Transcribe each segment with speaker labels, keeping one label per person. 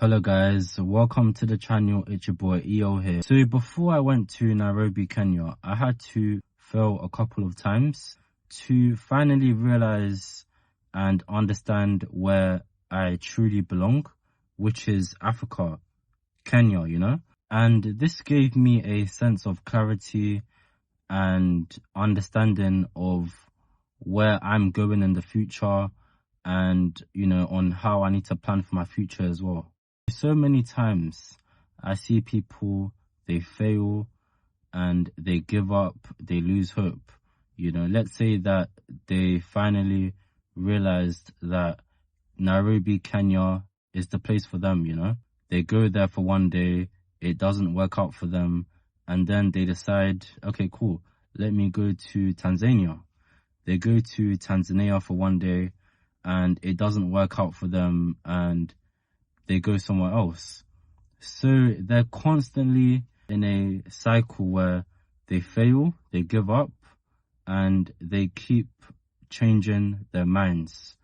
Speaker 1: Hello guys, welcome to the channel. It's your boy EO here. So before I went to Nairobi, Kenya, I had to fail a couple of times to finally realize and understand where I truly belong, which is Africa, Kenya, And this gave me a sense of clarity and understanding of where I'm going in the future and, on how I need to plan for my future as well. So many times I see people, they fail and they give up, they lose hope. Let's say that they finally realized that Nairobi, Kenya is the place for them, They go there for one day, it doesn't work out for them, and then they decide, okay, cool, let me go to Tanzania. They go to Tanzania for one day and it doesn't work out for them and they go somewhere else. So they're constantly in a cycle where they fail, they give up, and they keep changing their minds.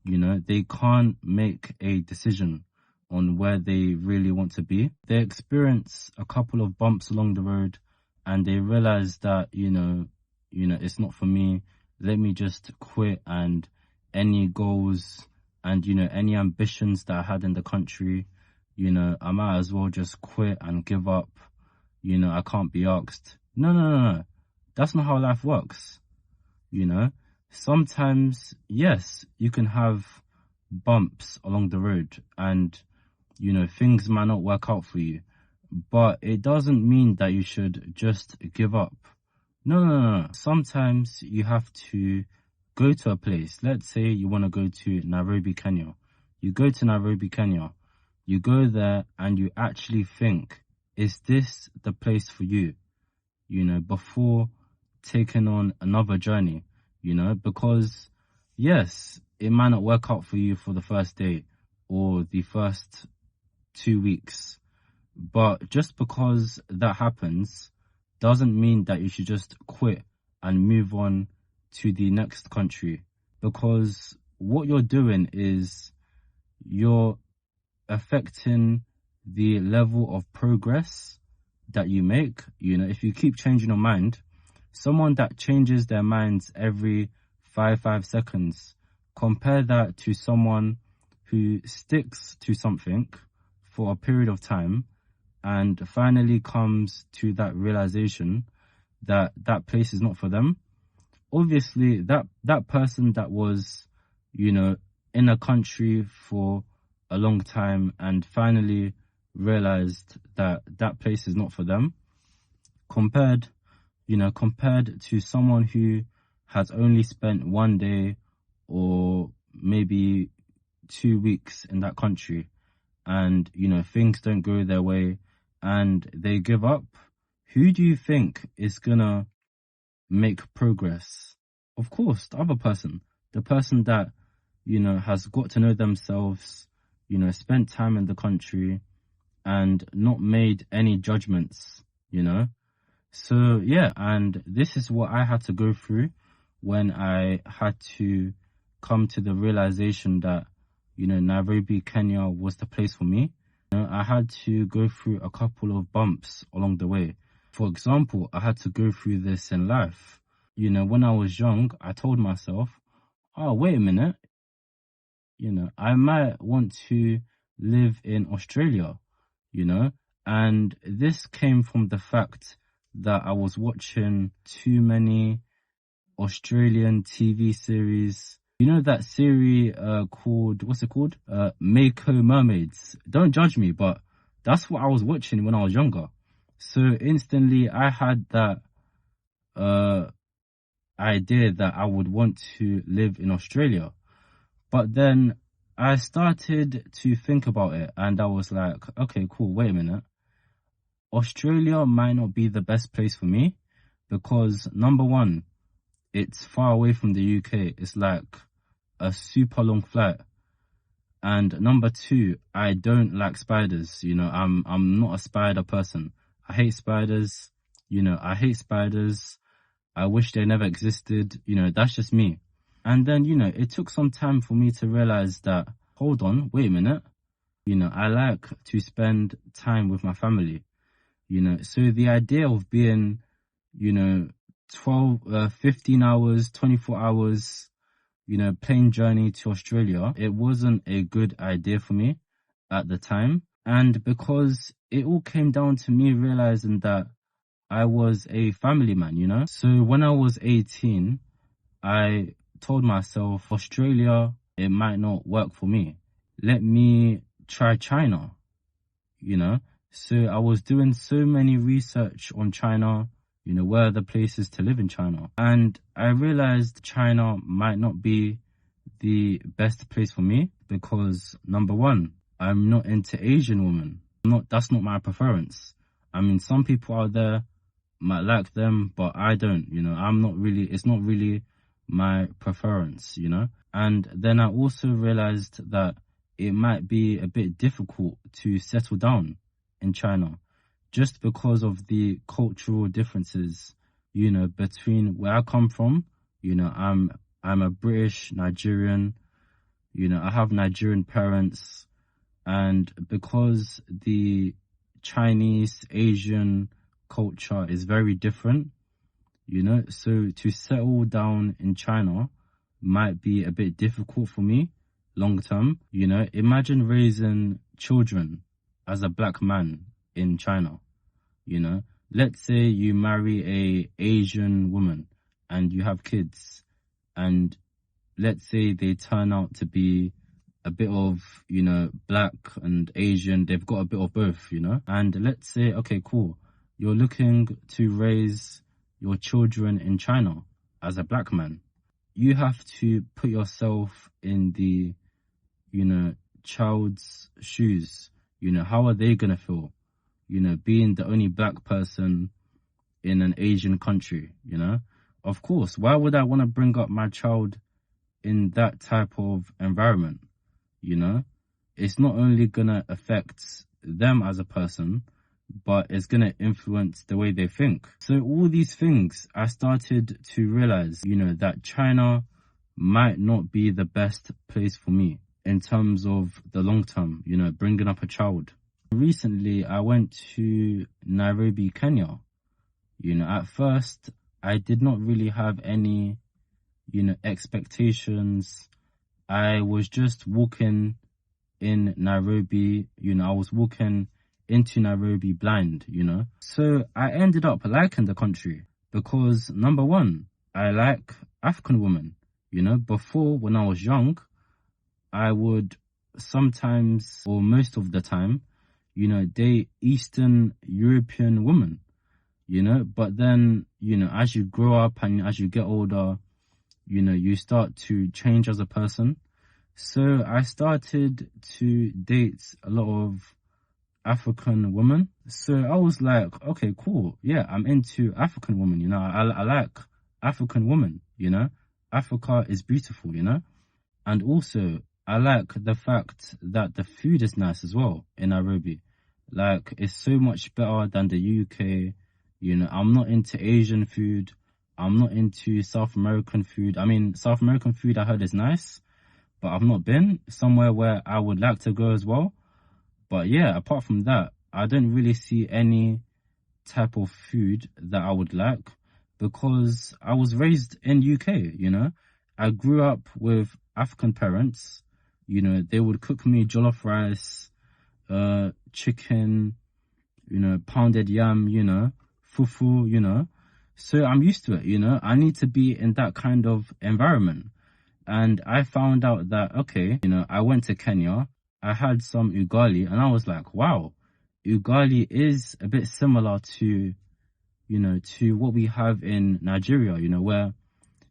Speaker 1: They can't make a decision on where they really want to be. They experience a couple of bumps along the road and they realize that, it's not for me. Let me just quit, and any goals and, any ambitions that I had in the country, I might as well just quit and give up. I can't be asked. No. That's not how life works. Sometimes, yes, you can have bumps along the road and, things might not work out for you, but it doesn't mean that you should just give up. No. Sometimes you have to go to a place. Let's say you want to go to Nairobi, Kenya. You go to Nairobi, Kenya. You go there and you actually think, is this the place for you? Before taking on another journey, because yes, it might not work out for you for the first day or the first 2 weeks. But just because that happens doesn't mean that you should just quit and move on to the next country, because what you're doing is you're affecting the level of progress that you make. If you keep changing your mind, someone that changes their minds every 5 seconds, compare that to someone who sticks to something for a period of time and finally comes to that realization that that place is not for them. Obviously, that person that was, in a country for a long time and finally realized that that place is not for them, compared to someone who has only spent one day or maybe 2 weeks in that country and, things don't go their way and they give up. Who do you think is gonna make progress? Of course, the other person, the person that, has got to know themselves, spent time in the country and not made any judgments, So yeah, and this is what I had to go through when I had to come to the realization that, Nairobi, Kenya was the place for me. I had to go through a couple of bumps along the way. For example, I had to go through this in life. When I was young, I told myself, oh, wait a minute, I might want to live in Australia, and this came from the fact that I was watching too many Australian TV series. That series called, what's it called? Mako Mermaids. Don't judge me, but that's what I was watching when I was younger. So instantly I had that idea that I would want to live in Australia. But then I started to think about it and I was like, okay, cool, wait a minute. Australia might not be the best place for me because, number one, it's far away from the UK. It's like a super long flight. And number two, I don't like spiders. I'm not a spider person. I hate spiders. I hate spiders. I wish they never existed. That's just me. And then, it took some time for me to realize that, hold on, wait a minute. I like to spend time with my family, So the idea of being, 15 hours, 24 hours, plane journey to Australia, it wasn't a good idea for me at the time. And because it all came down to me realizing that I was a family man. So when I was 18, I told myself, Australia, it might not work for me. Let me try China, you know. So I was doing so many research on China, where are the places to live in China. And I realized China might not be the best place for me because, number one, I'm not into Asian women. That's not my preference. I mean, some people out there might like them, but I don't, it's not really my preference, And then I also realized that it might be a bit difficult to settle down in China just because of the cultural differences, between where I come from. I'm a British-Nigerian, I have Nigerian parents, and because the Chinese, Asian culture is very different, so to settle down in China might be a bit difficult for me long term. Imagine raising children as a black man in China. Let's say you marry a Asian woman and you have kids, and let's say they turn out to be a bit of, black and Asian. They've got a bit of both, And let's say, okay, cool, you're looking to raise your children in China as a black man. You have to put yourself in the, child's shoes. How are they going to feel, being the only black person in an Asian country, Of course, why would I want to bring up my child in that type of environment? It's not only going to affect them as a person, but it's going to influence the way they think. So all these things, I started to realize, that China might not be the best place for me in terms of the long term, bringing up a child. Recently, I went to Nairobi, Kenya. At first, I did not really have any, expectations. I was just walking in Nairobi, I was walking into Nairobi blind, So I ended up liking the country because, number one, I like African women, Before, when I was young, I would sometimes, or most of the time, date Eastern European women, But then, as you grow up and as you get older, you start to change as a person. So I started to date a lot of African women. So I was like, okay, cool. Yeah, I'm into African women, I like African women, Africa is beautiful, And also, I like the fact that the food is nice as well in Nairobi. Like, it's so much better than the UK. I'm not into Asian food. I'm not into South American food. I mean, South American food I heard is nice, but I've not been somewhere where I would like to go as well. But yeah, apart from that, I don't really see any type of food that I would like because I was raised in UK, I grew up with African parents, they would cook me jollof rice, chicken, pounded yam, fufu, So I'm used to it, I need to be in that kind of environment. And I found out that, okay, I went to Kenya, I had some ugali, and I was like, wow, ugali is a bit similar to, to what we have in Nigeria, where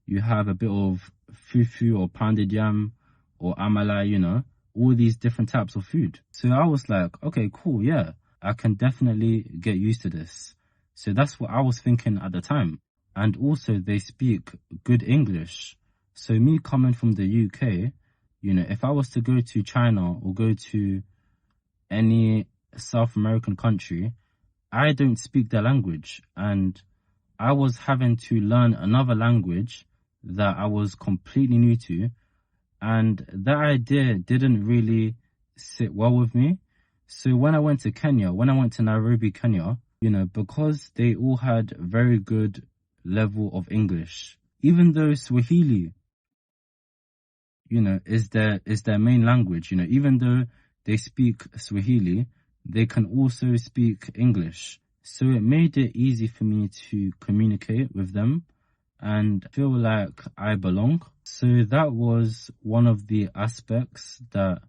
Speaker 1: you have a bit of fufu or pounded yam or amala, all these different types of food. So I was like, okay, cool, yeah, I can definitely get used to this. So that's what I was thinking at the time. And also they speak good English. So me coming from the UK, if I was to go to China or go to any South American country, I don't speak their language. And I was having to learn another language that I was completely new to. And that idea didn't really sit well with me. So when I went to Nairobi, Kenya, because they all had very good level of English, even though Swahili, is their main language, even though they speak Swahili, they can also speak English. So it made it easy for me to communicate with them and feel like I belong. So that was one of the aspects that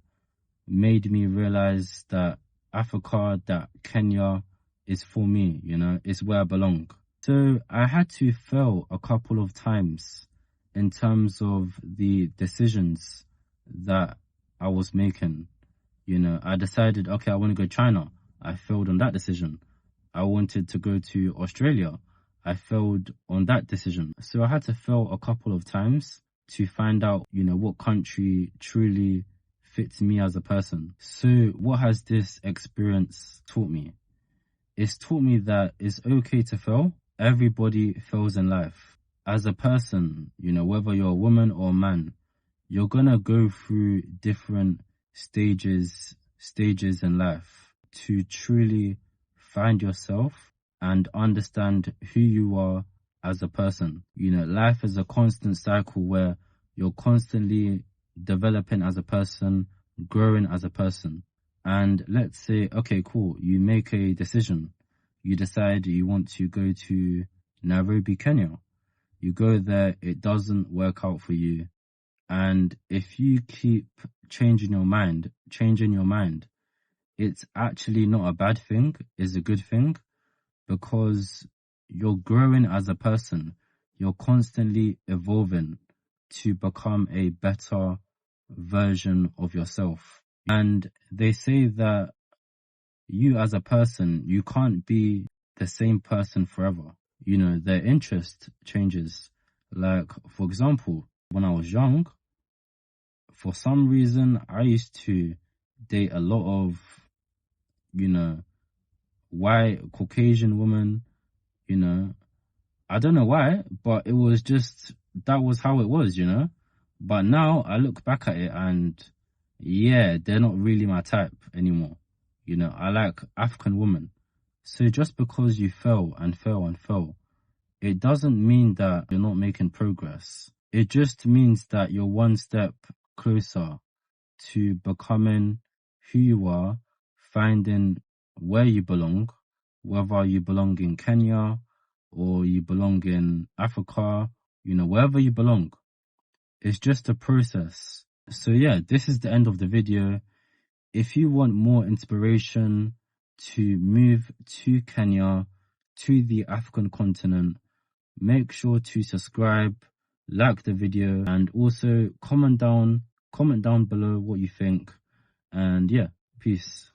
Speaker 1: made me realize that Africa, that Kenya is for me, it's where I belong. So I had to fail a couple of times in terms of the decisions that I was making. I decided, okay, I want to go China. I failed on that decision. I wanted to go to Australia. I failed on that decision. So I had to fail a couple of times to find out, what country truly fits me as a person. So what has this experience taught me? It's taught me that it's okay to fail. Everybody fails in life. As a person, whether you're a woman or a man, you're gonna go through different stages in life to truly find yourself and understand who you are as a person. Life is a constant cycle where you're constantly developing as a person, growing as a person. And let's say, okay, cool, you make a decision. You decide you want to go to Nairobi, Kenya. You go there, it doesn't work out for you. And if you keep changing your mind, it's actually not a bad thing, it's a good thing, because you're growing as a person. You're constantly evolving to become a better version of yourself. And they say that you as a person, you can't be the same person forever. Their interest changes. Like, for example, when I was young, for some reason, I used to date a lot of, white Caucasian women, I don't know why, but it was just, that was how it was, But now I look back at it and yeah, they're not really my type anymore. I like African women. So just because you fail and fail and fail, it doesn't mean that you're not making progress. It just means that you're one step closer to becoming who you are, finding where you belong, whether you belong in Kenya or you belong in Africa, wherever you belong. It's just a process. So yeah, this is the end of the video. If you want more inspiration to move to Kenya, to the African continent, make sure to subscribe, like the video, and also comment down below what you think. And yeah, peace.